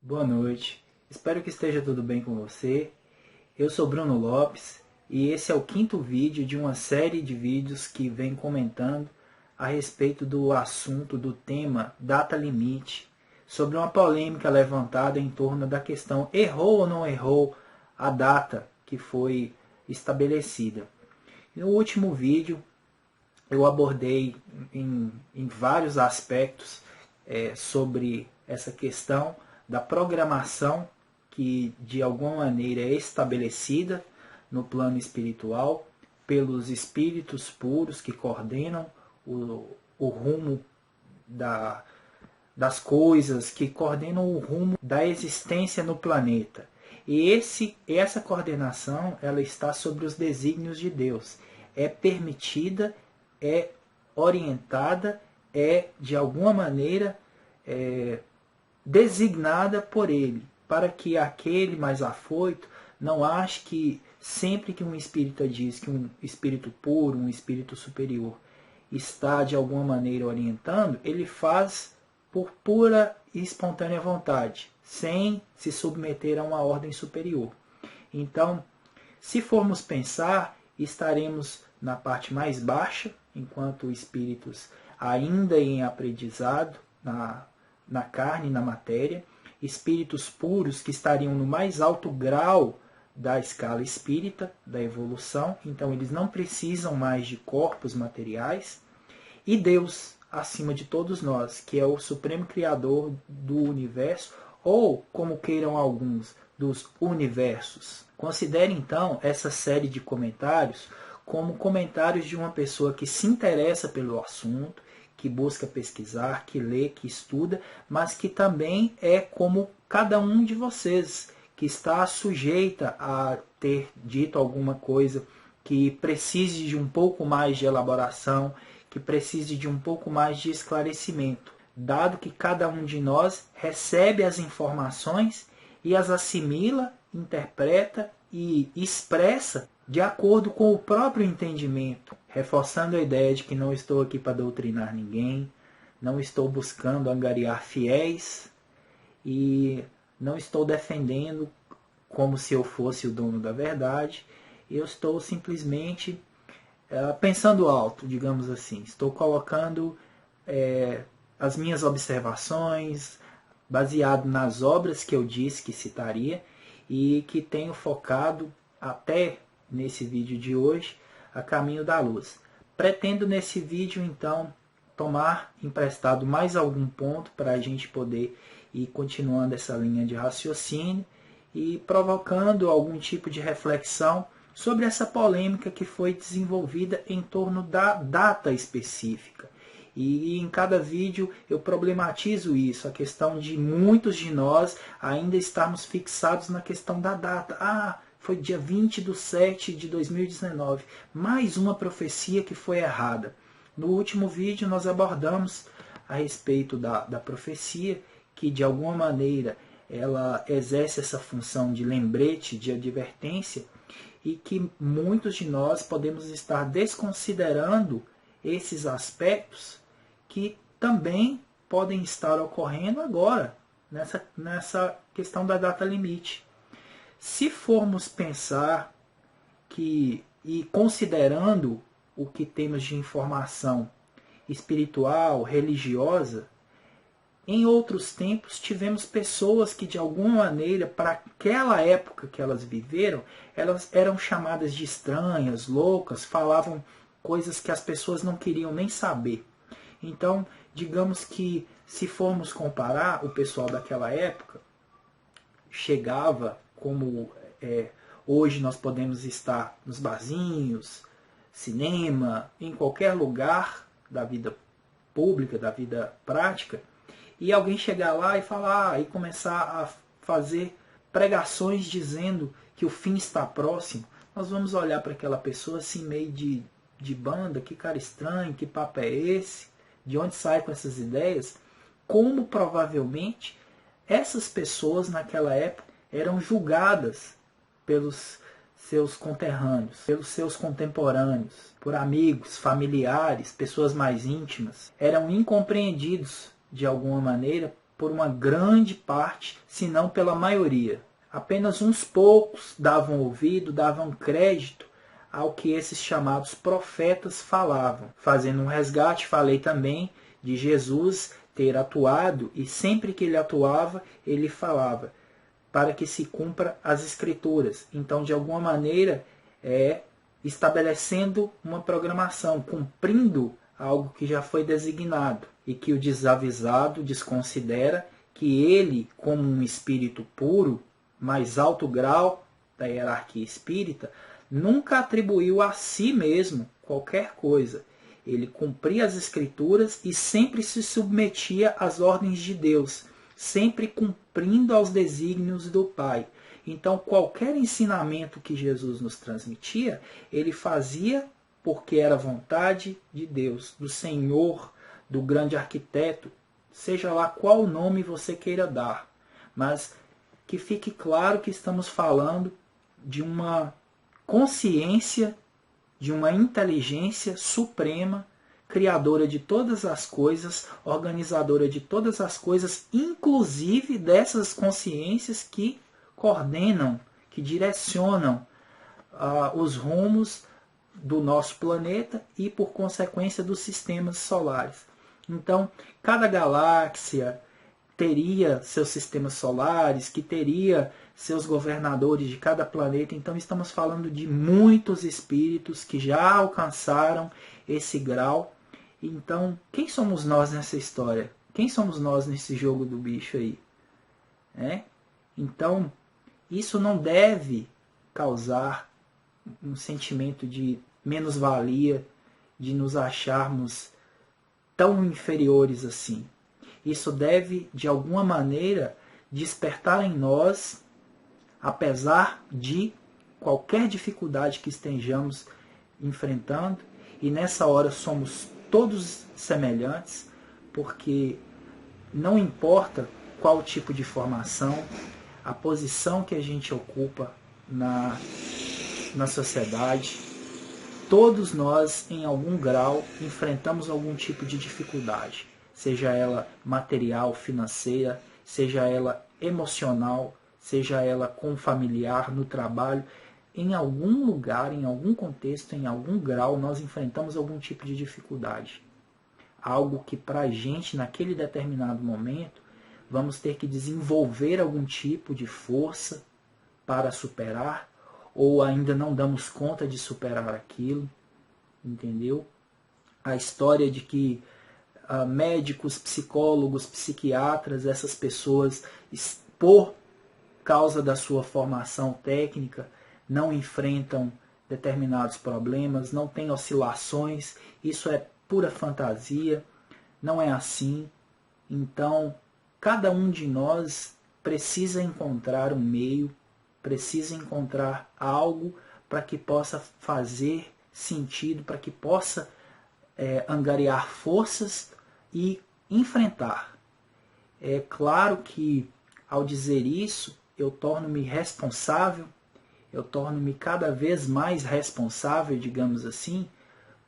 Boa noite, espero que esteja tudo bem com você. Eu sou Bruno Lopes e esse é o quinto vídeo de uma série de vídeos que vem comentando a respeito do assunto, do tema data limite, sobre uma polêmica levantada em torno da questão errou ou não errou a data que foi estabelecida. No último vídeo eu abordei em vários aspectos sobre essa questão da programação que de alguma maneira é estabelecida no plano espiritual pelos espíritos puros que coordenam o rumo das coisas, que coordenam o rumo da existência no planeta. E essa coordenação ela está sobre os desígnios de Deus. É permitida, é orientada, é de alguma maneira designada por ele, para que aquele mais afoito não ache que sempre que um espírita diz que um espírito puro, um espírito superior, está de alguma maneira orientando, ele faz por pura e espontânea vontade, sem se submeter a uma ordem superior. Então, se formos pensar, estaremos na parte mais baixa, enquanto espíritos ainda em aprendizado, na carne, na matéria, espíritos puros que estariam no mais alto grau da escala espírita, da evolução, então eles não precisam mais de corpos materiais, e Deus, acima de todos nós, que é o supremo criador do universo, ou, como queiram alguns, dos universos. Considere então essa série de comentários como comentários de uma pessoa que se interessa pelo assunto, que busca pesquisar, que lê, que estuda, mas que também é como cada um de vocês, que está sujeita a ter dito alguma coisa que precise de um pouco mais de elaboração, que precise de um pouco mais de esclarecimento, dado que cada um de nós recebe as informações e as assimila, interpreta e expressa de acordo com o próprio entendimento, reforçando a ideia de que não estou aqui para doutrinar ninguém, não estou buscando angariar fiéis e não estou defendendo como se eu fosse o dono da verdade. Eu estou simplesmente pensando alto, digamos assim. Estou colocando as minhas observações baseado nas obras que eu disse que citaria e que tenho focado até nesse vídeo de hoje a caminho da luz. Pretendo nesse vídeo então tomar emprestado mais algum ponto para a gente poder ir continuando essa linha de raciocínio e provocando algum tipo de reflexão sobre essa polêmica que foi desenvolvida em torno da data específica. E em cada vídeo eu problematizo isso, a questão de muitos de nós ainda estarmos fixados na questão da data. Foi dia 20/7/2019. Mais uma profecia que foi errada. No último vídeo nós abordamos a respeito da profecia, que de alguma maneira ela exerce essa função de lembrete, de advertência, e que muitos de nós podemos estar desconsiderando esses aspectos que também podem estar ocorrendo agora, nessa questão da data limite. Se formos pensar e considerando o que temos de informação espiritual, religiosa, em outros tempos tivemos pessoas que de alguma maneira, para aquela época que elas viveram, elas eram chamadas de estranhas, loucas, falavam coisas que as pessoas não queriam nem saber. Então, digamos que se formos comparar, o pessoal daquela época chegava, como hoje nós podemos estar nos barzinhos, cinema, em qualquer lugar da vida pública, da vida prática, e alguém chegar lá e falar e começar a fazer pregações dizendo que o fim está próximo, nós vamos olhar para aquela pessoa assim meio de banda, que cara estranho, que papo é esse, de onde sai com essas ideias, como provavelmente essas pessoas naquela época eram julgadas pelos seus conterrâneos, pelos seus contemporâneos, por amigos, familiares, pessoas mais íntimas. Eram incompreendidos de alguma maneira por uma grande parte, se não pela maioria. Apenas uns poucos davam ouvido, davam crédito ao que esses chamados profetas falavam. Fazendo um resgate, falei também de Jesus ter atuado, e sempre que ele atuava, ele falava para que se cumpra as Escrituras. Então, de alguma maneira, estabelecendo uma programação, cumprindo algo que já foi designado, e que o desavisado desconsidera que ele, como um espírito puro, mais alto grau da hierarquia espírita, nunca atribuiu a si mesmo qualquer coisa. Ele cumpria as Escrituras e sempre se submetia às ordens de Deus, sempre cumprindo aos desígnios do Pai. Então, qualquer ensinamento que Jesus nos transmitia, ele fazia porque era vontade de Deus, do Senhor, do grande arquiteto, seja lá qual nome você queira dar. Mas que fique claro que estamos falando de uma consciência, de uma inteligência suprema, criadora de todas as coisas, organizadora de todas as coisas, inclusive dessas consciências que coordenam, que direcionam os rumos do nosso planeta e, por consequência, dos sistemas solares. Então, cada galáxia teria seus sistemas solares, que teria seus governadores de cada planeta. Então, estamos falando de muitos espíritos que já alcançaram esse grau. Então, quem somos nós nessa história? Quem somos nós nesse jogo do bicho aí? Então, isso não deve causar um sentimento de menos-valia, de nos acharmos tão inferiores assim. Isso deve, de alguma maneira, despertar em nós, apesar de qualquer dificuldade que estejamos enfrentando, e nessa hora somos todos semelhantes, porque não importa qual tipo de formação, a posição que a gente ocupa na sociedade, todos nós, em algum grau, enfrentamos algum tipo de dificuldade, seja ela material, financeira, seja ela emocional, seja ela com familiar, no trabalho. Em algum lugar, em algum contexto, em algum grau, nós enfrentamos algum tipo de dificuldade. Algo que para a gente, naquele determinado momento, vamos ter que desenvolver algum tipo de força para superar, ou ainda não damos conta de superar aquilo, entendeu? A história de que médicos, psicólogos, psiquiatras, essas pessoas, por causa da sua formação técnica, não enfrentam determinados problemas, não têm oscilações, isso é pura fantasia, não é assim. Então, cada um de nós precisa encontrar um meio, precisa encontrar algo para que possa fazer sentido, para que possa angariar forças e enfrentar. É claro que, ao dizer isso, eu torno-me responsável, eu torno-me cada vez mais responsável, digamos assim,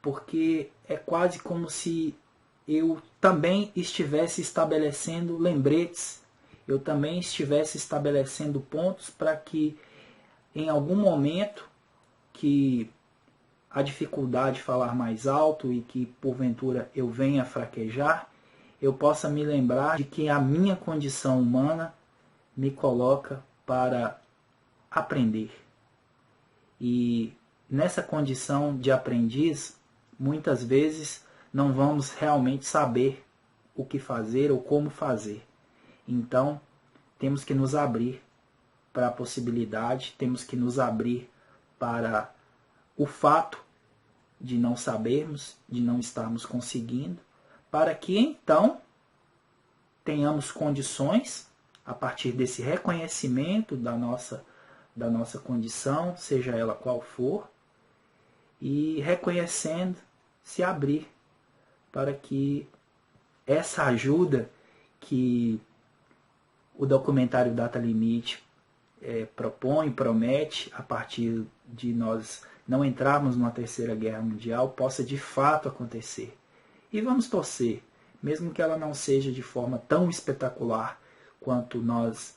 porque é quase como se eu também estivesse estabelecendo lembretes, eu também estivesse estabelecendo pontos para que, em algum momento que a dificuldade falar mais alto e que, porventura, eu venha a fraquejar, eu possa me lembrar de que a minha condição humana me coloca para aprender. E nessa condição de aprendiz, muitas vezes não vamos realmente saber o que fazer ou como fazer. Então, temos que nos abrir para a possibilidade, temos que nos abrir para o fato de não sabermos, de não estarmos conseguindo, para que então tenhamos condições, a partir desse reconhecimento da nossa condição, seja ela qual for, e reconhecendo, se abrir para que essa ajuda que o documentário Data Limite propõe, promete, a partir de nós não entrarmos numa terceira guerra mundial, possa de fato acontecer. E vamos torcer mesmo que ela não seja de forma tão espetacular quanto nós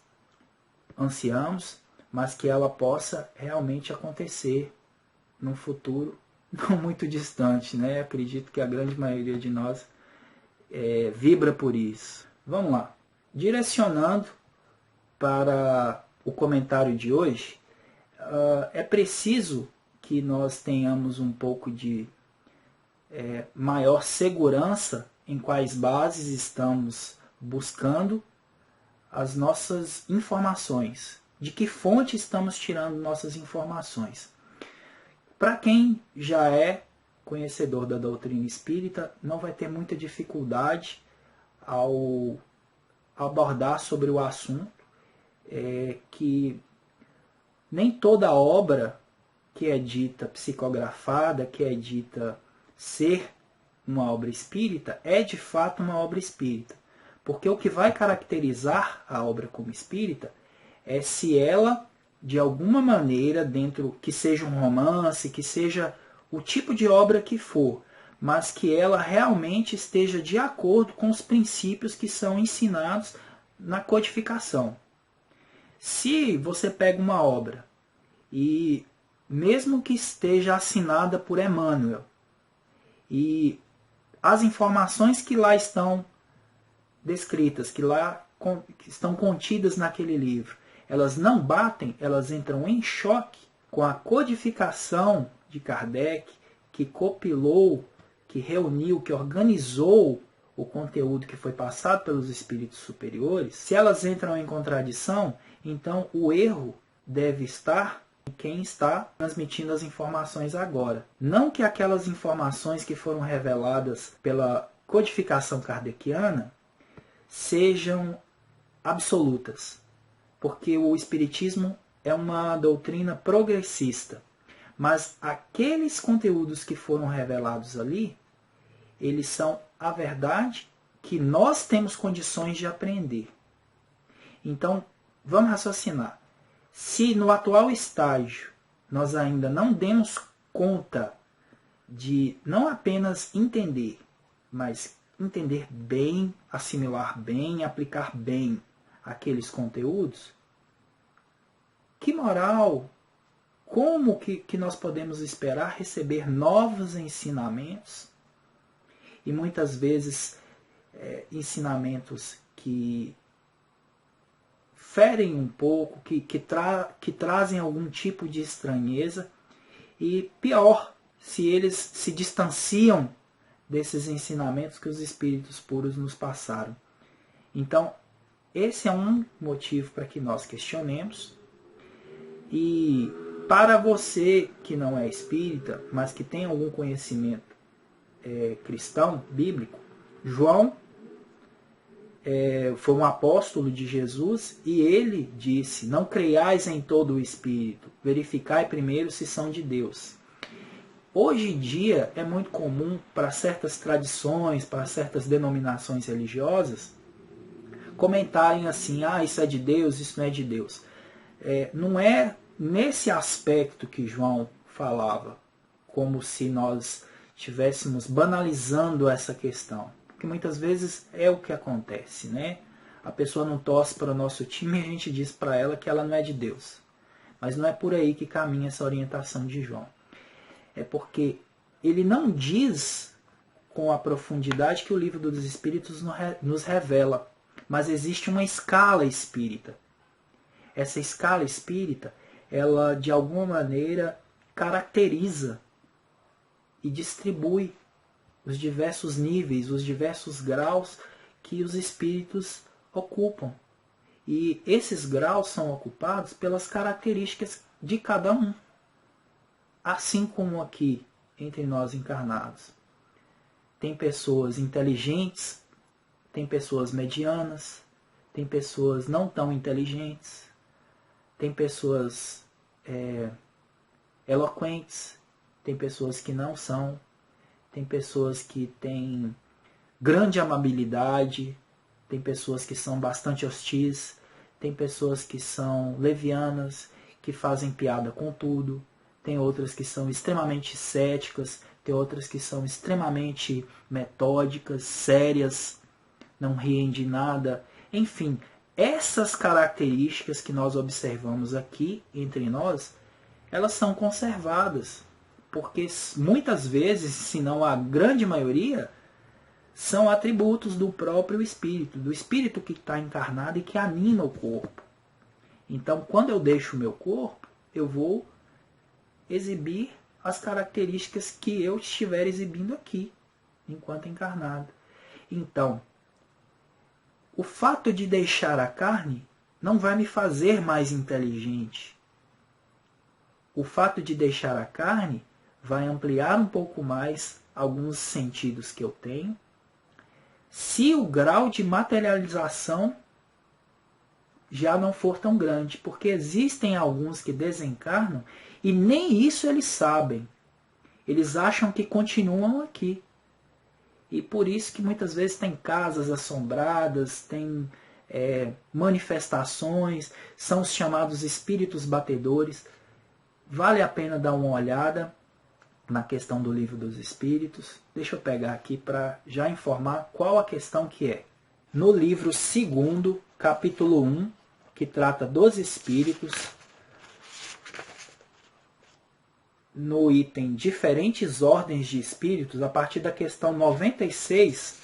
ansiamos, mas que ela possa realmente acontecer num futuro não muito distante, né? Acredito que a grande maioria de nós vibra por isso. Vamos lá. Direcionando para o comentário de hoje, é preciso que nós tenhamos um pouco de maior segurança em quais bases estamos buscando as nossas informações, de que fonte estamos tirando nossas informações. Para quem já é conhecedor da doutrina espírita, não vai ter muita dificuldade ao abordar sobre o assunto, que nem toda obra que é dita psicografada, que é dita ser uma obra espírita, é de fato uma obra espírita. Porque o que vai caracterizar a obra como espírita é se ela, de alguma maneira, dentro que seja um romance, que seja o tipo de obra que for, mas que ela realmente esteja de acordo com os princípios que são ensinados na codificação. Se você pega uma obra e, mesmo que esteja assinada por Emmanuel, e as informações que lá estão descritas, que estão contidas naquele livro, elas não batem, elas entram em choque com a codificação de Kardec, que compilou, que reuniu, que organizou o conteúdo que foi passado pelos espíritos superiores. Se elas entram em contradição, então o erro deve estar em quem está transmitindo as informações agora. Não que aquelas informações que foram reveladas pela codificação kardeciana sejam absolutas, porque o Espiritismo é uma doutrina progressista, mas aqueles conteúdos que foram revelados ali, eles são a verdade que nós temos condições de aprender. Então, vamos raciocinar. Se no atual estágio nós ainda não demos conta de não apenas entender, mas entender bem, assimilar bem, aplicar bem aqueles conteúdos, que moral, como que nós podemos esperar receber novos ensinamentos? E muitas vezes ensinamentos que ferem um pouco, que trazem algum tipo de estranheza, e pior, se eles se distanciam desses ensinamentos que os espíritos puros nos passaram. Então, esse é um motivo para que nós questionemos. E para você que não é espírita, mas que tem algum conhecimento cristão, bíblico, João foi um apóstolo de Jesus, e ele disse: não creiais em todo o espírito, verificai primeiro se são de Deus. Hoje em dia é muito comum para certas tradições, para certas denominações religiosas, comentarem assim: isso é de Deus, isso não é de Deus. Não é nesse aspecto que João falava, como se nós estivéssemos banalizando essa questão. Porque muitas vezes é o que acontece, né? A pessoa não torce para o nosso time e a gente diz para ela que ela não é de Deus. Mas não é por aí que caminha essa orientação de João. É porque ele não diz com a profundidade que o Livro dos Espíritos nos revela, mas existe uma escala espírita. Essa escala espírita, ela de alguma maneira caracteriza e distribui os diversos níveis, os diversos graus que os espíritos ocupam. E esses graus são ocupados pelas características de cada um. Assim como aqui, entre nós encarnados, tem pessoas inteligentes, tem pessoas medianas, tem pessoas não tão inteligentes, tem pessoas eloquentes, tem pessoas que não são, tem pessoas que têm grande amabilidade, tem pessoas que são bastante hostis, tem pessoas que são levianas, que fazem piada com tudo, tem outras que são extremamente céticas, tem outras que são extremamente metódicas, sérias, não riem de nada. Enfim, essas características que nós observamos aqui entre nós, elas são conservadas, porque muitas vezes, se não a grande maioria, são atributos do próprio espírito, do espírito que está encarnado e que anima o corpo. Então, quando eu deixo o meu corpo, eu vou exibir as características que eu estiver exibindo aqui, enquanto encarnado. Então, o fato de deixar a carne não vai me fazer mais inteligente. O fato de deixar a carne vai ampliar um pouco mais alguns sentidos que eu tenho, se o grau de materialização já não for tão grande, porque existem alguns que desencarnam e nem isso eles sabem. Eles acham que continuam aqui. E por isso que muitas vezes tem casas assombradas, tem manifestações, são os chamados espíritos batedores. Vale a pena dar uma olhada na questão do Livro dos Espíritos. Deixa eu pegar aqui para já informar qual a questão que é. No livro 2º, capítulo 1, que trata dos espíritos, no item Diferentes Ordens de Espíritos, a partir da questão 96,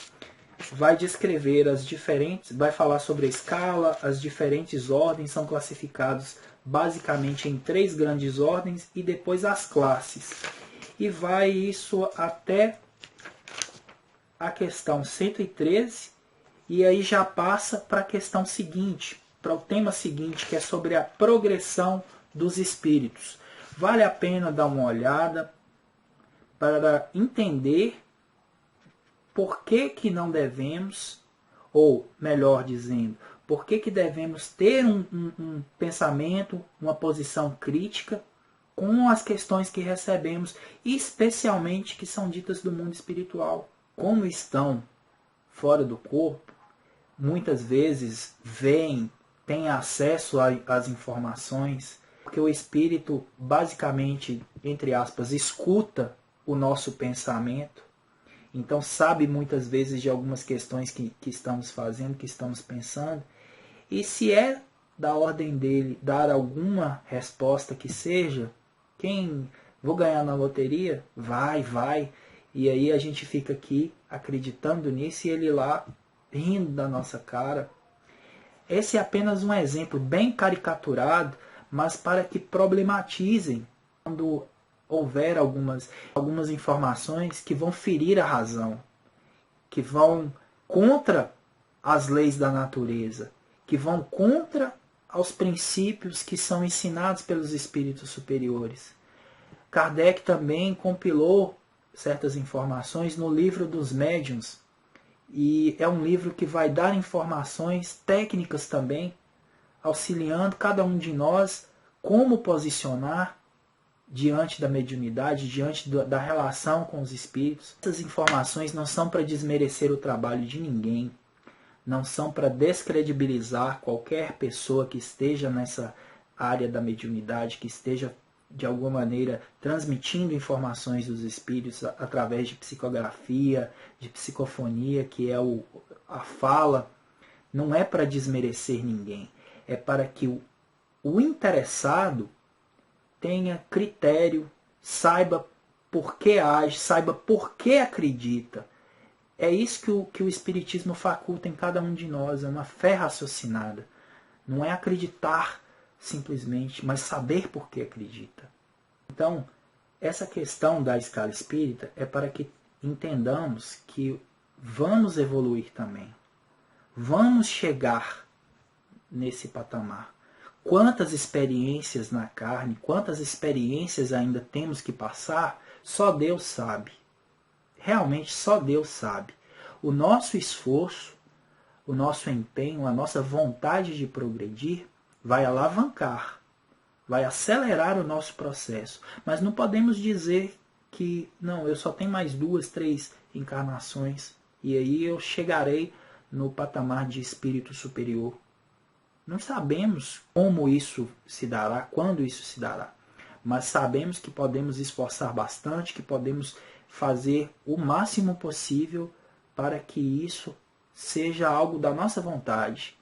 vai descrever as diferentes, vai falar sobre a escala, as diferentes ordens são classificados basicamente em 3 grandes ordens e depois as classes. E vai isso até a questão 113, e aí já passa para a questão seguinte, para o tema seguinte, que é sobre a progressão dos espíritos. Vale a pena dar uma olhada para entender por que não devemos, ou melhor dizendo, por que devemos ter um pensamento, uma posição crítica com as questões que recebemos, especialmente que são ditas do mundo espiritual. Como estão fora do corpo, muitas vezes têm acesso às informações, porque o espírito basicamente, entre aspas, escuta o nosso pensamento, então sabe muitas vezes de algumas questões que estamos fazendo, que estamos pensando, e se é da ordem dele dar alguma resposta que seja, vou ganhar na loteria? Vai. E aí a gente fica aqui acreditando nisso e ele lá rindo da nossa cara. Esse é apenas um exemplo bem caricaturado, mas para que problematizem quando houver algumas informações que vão ferir a razão, que vão contra as leis da natureza, que vão contra aos princípios que são ensinados pelos espíritos superiores. Kardec também compilou certas informações no livro dos médiuns, e é um livro que vai dar informações técnicas também, auxiliando cada um de nós como posicionar diante da mediunidade, diante da relação com os espíritos. Essas informações não são para desmerecer o trabalho de ninguém, não são para descredibilizar qualquer pessoa que esteja nessa área da mediunidade, que esteja de alguma maneira transmitindo informações dos espíritos através de psicografia, de psicofonia, que é a fala. Não é para desmerecer ninguém, é para que o interessado tenha critério, saiba por que age, saiba por que acredita. É isso que o Espiritismo faculta em cada um de nós, é uma fé raciocinada. Não é acreditar simplesmente, mas saber por que acredita. Então, essa questão da escala espírita é para que entendamos que vamos evoluir também. Vamos chegar nesse patamar. Quantas experiências na carne, quantas experiências ainda temos que passar, só Deus sabe. Realmente só Deus sabe. O nosso esforço, o nosso empenho, a nossa vontade de progredir vai alavancar, vai acelerar o nosso processo. Mas não podemos dizer que, não, eu só tenho mais 2, 3 encarnações e aí eu chegarei no patamar de espírito superior. Não sabemos como isso se dará, quando isso se dará. Mas sabemos que podemos esforçar bastante, que podemos fazer o máximo possível para que isso seja algo da nossa vontade,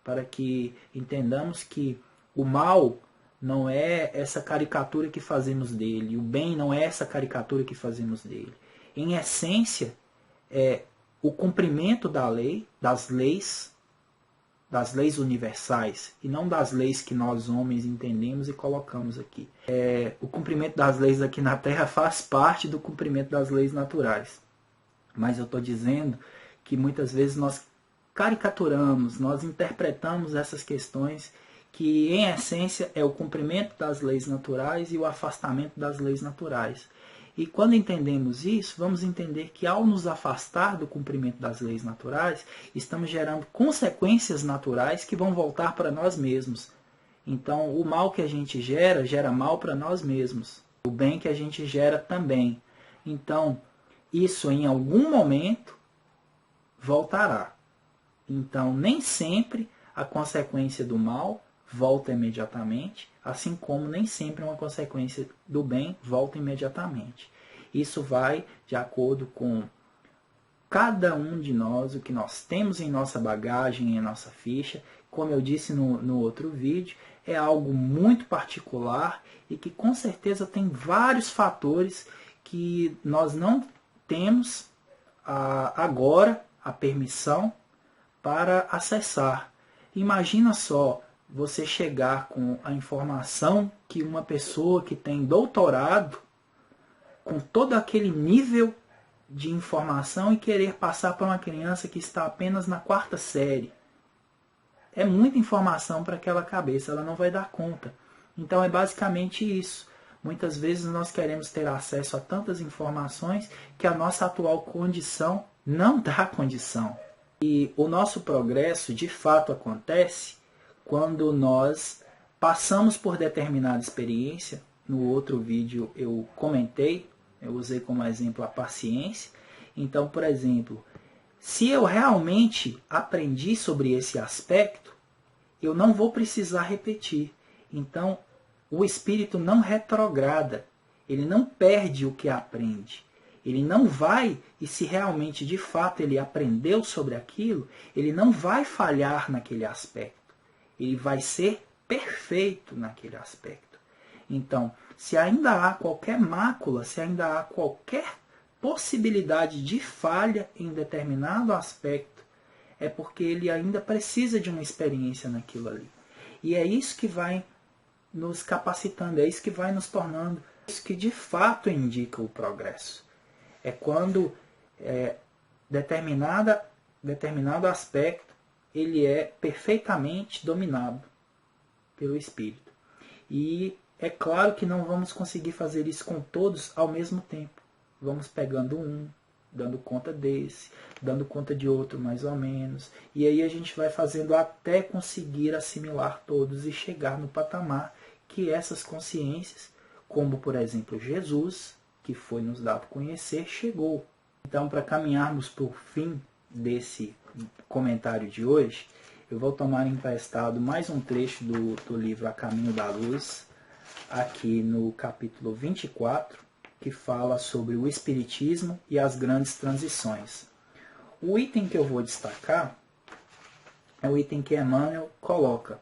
para que entendamos que o mal não é essa caricatura que fazemos dele, o bem não é essa caricatura que fazemos dele. Em essência, é o cumprimento da lei, das leis universais, e não das leis que nós homens entendemos e colocamos aqui. O cumprimento das leis aqui na Terra faz parte do cumprimento das leis naturais. Mas eu estou dizendo que muitas vezes nós caricaturamos, nós interpretamos essas questões que, em essência, é o cumprimento das leis naturais e o afastamento das leis naturais. E quando entendemos isso, vamos entender que ao nos afastar do cumprimento das leis naturais, estamos gerando consequências naturais que vão voltar para nós mesmos. Então, o mal que a gente gera mal para nós mesmos. O bem que a gente gera também. Então, isso em algum momento voltará. Então, nem sempre a consequência do mal volta imediatamente, assim como nem sempre uma consequência do bem volta imediatamente. Isso vai de acordo com cada um de nós, o que nós temos em nossa bagagem, em nossa ficha. Como eu disse no outro vídeo, é algo muito particular e que com certeza tem vários fatores que nós não temos agora a permissão para acessar. Imagina só você chegar com a informação que uma pessoa que tem doutorado, com todo aquele nível de informação, e querer passar para uma criança que está apenas na 4ª série. É muita informação para aquela cabeça, ela não vai dar conta. Então é basicamente isso. Muitas vezes nós queremos ter acesso a tantas informações que a nossa atual condição não dá condição. E o nosso progresso de fato acontece quando nós passamos por determinada experiência. No outro vídeo eu comentei, eu usei como exemplo a paciência. Então, por exemplo, se eu realmente aprendi sobre esse aspecto, eu não vou precisar repetir. Então, o espírito não retrograda, ele não perde o que aprende. Ele não vai, e se realmente de fato ele aprendeu sobre aquilo, ele não vai falhar naquele aspecto. Ele vai ser perfeito naquele aspecto. Então, se ainda há qualquer mácula, se ainda há qualquer possibilidade de falha em determinado aspecto, é porque ele ainda precisa de uma experiência naquilo ali. E é isso que vai nos capacitando, é isso que vai nos tornando, é isso que de fato indica o progresso. É quando determinado aspecto ele é perfeitamente dominado pelo espírito. E é claro que não vamos conseguir fazer isso com todos ao mesmo tempo. Vamos pegando um, dando conta desse, dando conta de outro mais ou menos. E aí a gente vai fazendo até conseguir assimilar todos e chegar no patamar que essas consciências, como por exemplo Jesus, que foi nos dado conhecer, chegou. Então, para caminharmos para o fim desse comentário de hoje, eu vou tomar emprestado mais um trecho do livro A Caminho da Luz, aqui no capítulo 24, que fala sobre o Espiritismo e as grandes transições. O item que eu vou destacar é o item que Emmanuel coloca.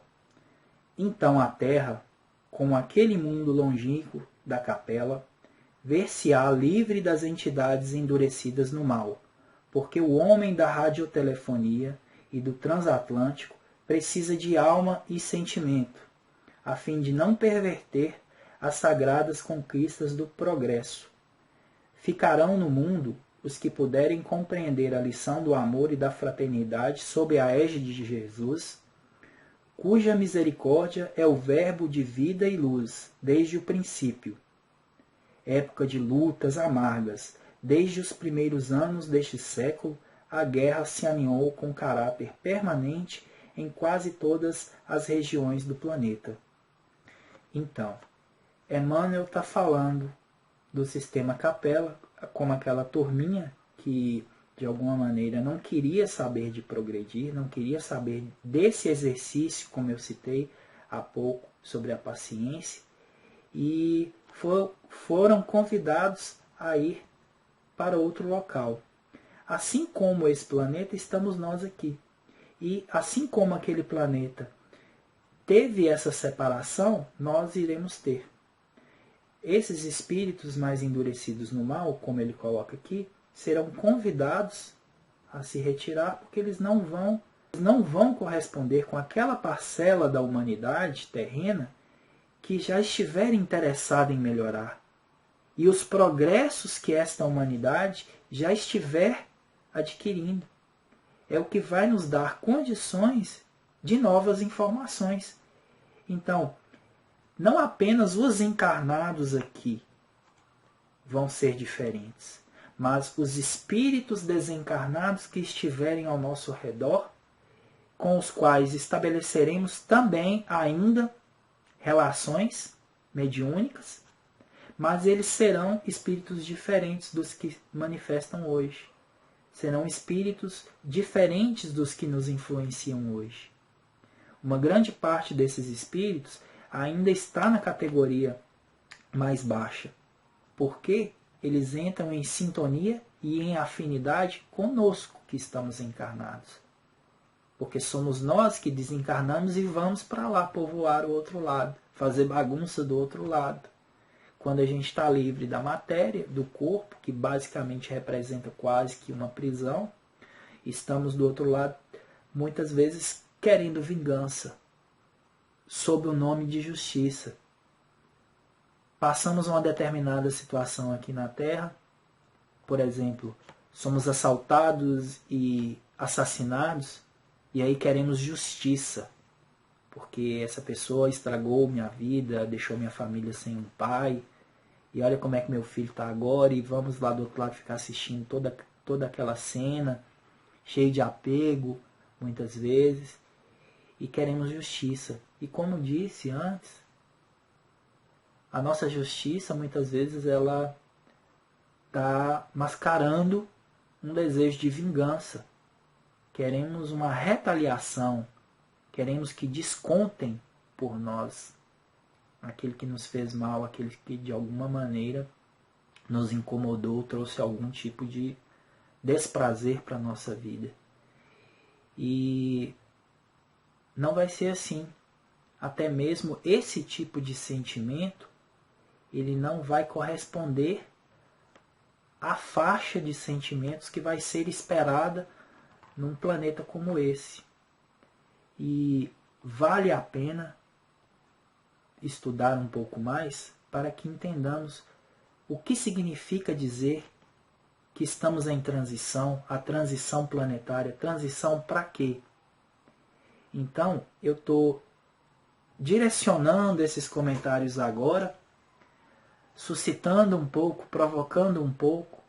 Então a Terra, como aquele mundo longínquo da capela, ver-se-á livre das entidades endurecidas no mal, porque o homem da radiotelefonia e do transatlântico precisa de alma e sentimento, a fim de não perverter as sagradas conquistas do progresso. Ficarão no mundo os que puderem compreender a lição do amor e da fraternidade sob a égide de Jesus, cuja misericórdia é o verbo de vida e luz desde o princípio. Época de lutas amargas, desde os primeiros anos deste século, a guerra se aninhou com caráter permanente em quase todas as regiões do planeta. Então, Emmanuel está falando do sistema capela, como aquela turminha que, de alguma maneira, não queria saber de progredir, não queria saber desse exercício, como eu citei há pouco, sobre a paciência, e foram convidados a ir para outro local. Assim como esse planeta, estamos nós aqui. E assim como aquele planeta teve essa separação, nós iremos ter. Esses espíritos mais endurecidos no mal, como ele coloca aqui, serão convidados a se retirar, porque eles não vão corresponder com aquela parcela da humanidade terrena que já estiver interessada em melhorar. E os progressos que esta humanidade já estiver adquirindo. É o que vai nos dar condições de novas informações. Então, não apenas os encarnados aqui vão ser diferentes, mas os espíritos desencarnados que estiverem ao nosso redor, com os quais estabeleceremos também ainda relações mediúnicas, mas eles serão espíritos diferentes dos que manifestam hoje. Serão espíritos diferentes dos que nos influenciam hoje. Uma grande parte desses espíritos ainda está na categoria mais baixa, porque eles entram em sintonia e em afinidade conosco que estamos encarnados. Porque somos nós que desencarnamos e vamos para lá povoar o outro lado, fazer bagunça do outro lado. Quando a gente está livre da matéria, do corpo, que basicamente representa quase que uma prisão, estamos do outro lado, muitas vezes querendo vingança, sob o nome de justiça. Passamos uma determinada situação aqui na Terra, por exemplo, somos assaltados e assassinados, e aí queremos justiça, porque essa pessoa estragou minha vida, deixou minha família sem um pai, e olha como é que meu filho está agora, e vamos lá do outro lado ficar assistindo toda aquela cena, cheio de apego, muitas vezes, e queremos justiça. E como disse antes, a nossa justiça, muitas vezes, ela está mascarando um desejo de vingança. Queremos uma retaliação, queremos que descontem por nós aquele que nos fez mal, aquele que de alguma maneira nos incomodou, trouxe algum tipo de desprazer para a nossa vida. E não vai ser assim. Até mesmo esse tipo de sentimento, ele não vai corresponder à faixa de sentimentos que vai ser esperada num planeta como esse. E vale a pena estudar um pouco mais para que entendamos o que significa dizer que estamos em transição, a transição planetária. Transição para quê? Então, eu estou direcionando esses comentários agora, suscitando um pouco, provocando um pouco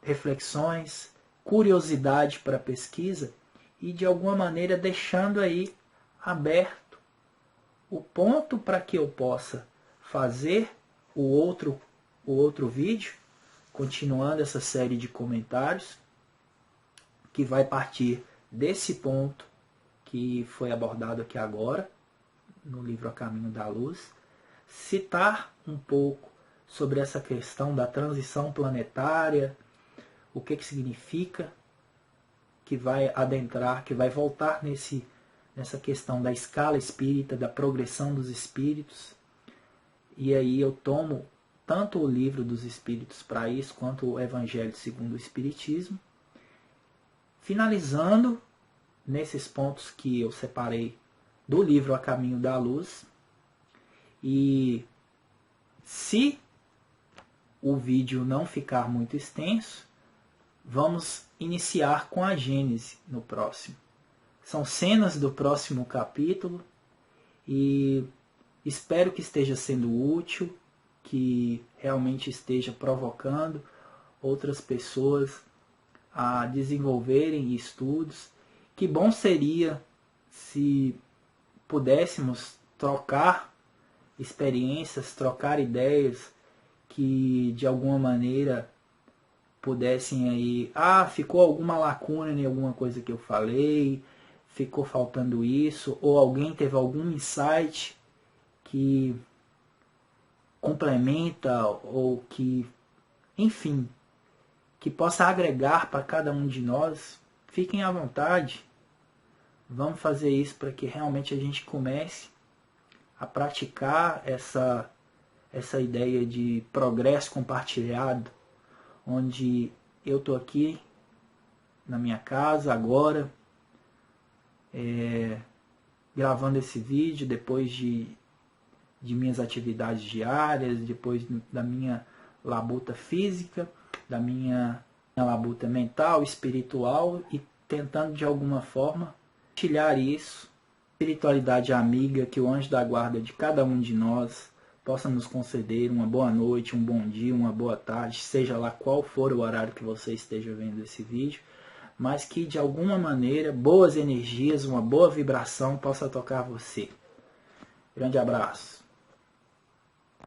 reflexões, curiosidade para pesquisa e de alguma maneira deixando aí aberto o ponto para que eu possa fazer o outro vídeo, continuando essa série de comentários, que vai partir desse ponto que foi abordado aqui agora, no livro A Caminho da Luz, citar um pouco sobre essa questão da transição planetária, o que significa, que vai adentrar, que vai voltar nessa questão da escala espírita, da progressão dos espíritos. E aí eu tomo tanto o livro dos espíritos para isso, quanto o Evangelho segundo o Espiritismo, finalizando nesses pontos que eu separei do livro A Caminho da Luz. E se o vídeo não ficar muito extenso, vamos iniciar com a Gênese no próximo. São cenas do próximo capítulo e espero que esteja sendo útil, que realmente esteja provocando outras pessoas a desenvolverem estudos. Que bom seria se pudéssemos trocar experiências, trocar ideias que de alguma maneira pudessem aí, ficou alguma lacuna em alguma coisa que eu falei, ficou faltando isso, ou alguém teve algum insight que complementa, ou que, enfim, que possa agregar para cada um de nós, fiquem à vontade. Vamos fazer isso para que realmente a gente comece a praticar essa ideia de progresso compartilhado, onde eu estou aqui na minha casa agora, gravando esse vídeo depois de minhas atividades diárias, depois da minha labuta física, da minha labuta mental, espiritual, e tentando de alguma forma compartilhar isso, espiritualidade amiga, que o anjo da guarda de cada um de nós possa nos conceder uma boa noite, um bom dia, uma boa tarde, seja lá qual for o horário que você esteja vendo esse vídeo, mas que de alguma maneira boas energias, uma boa vibração possa tocar você. Grande abraço.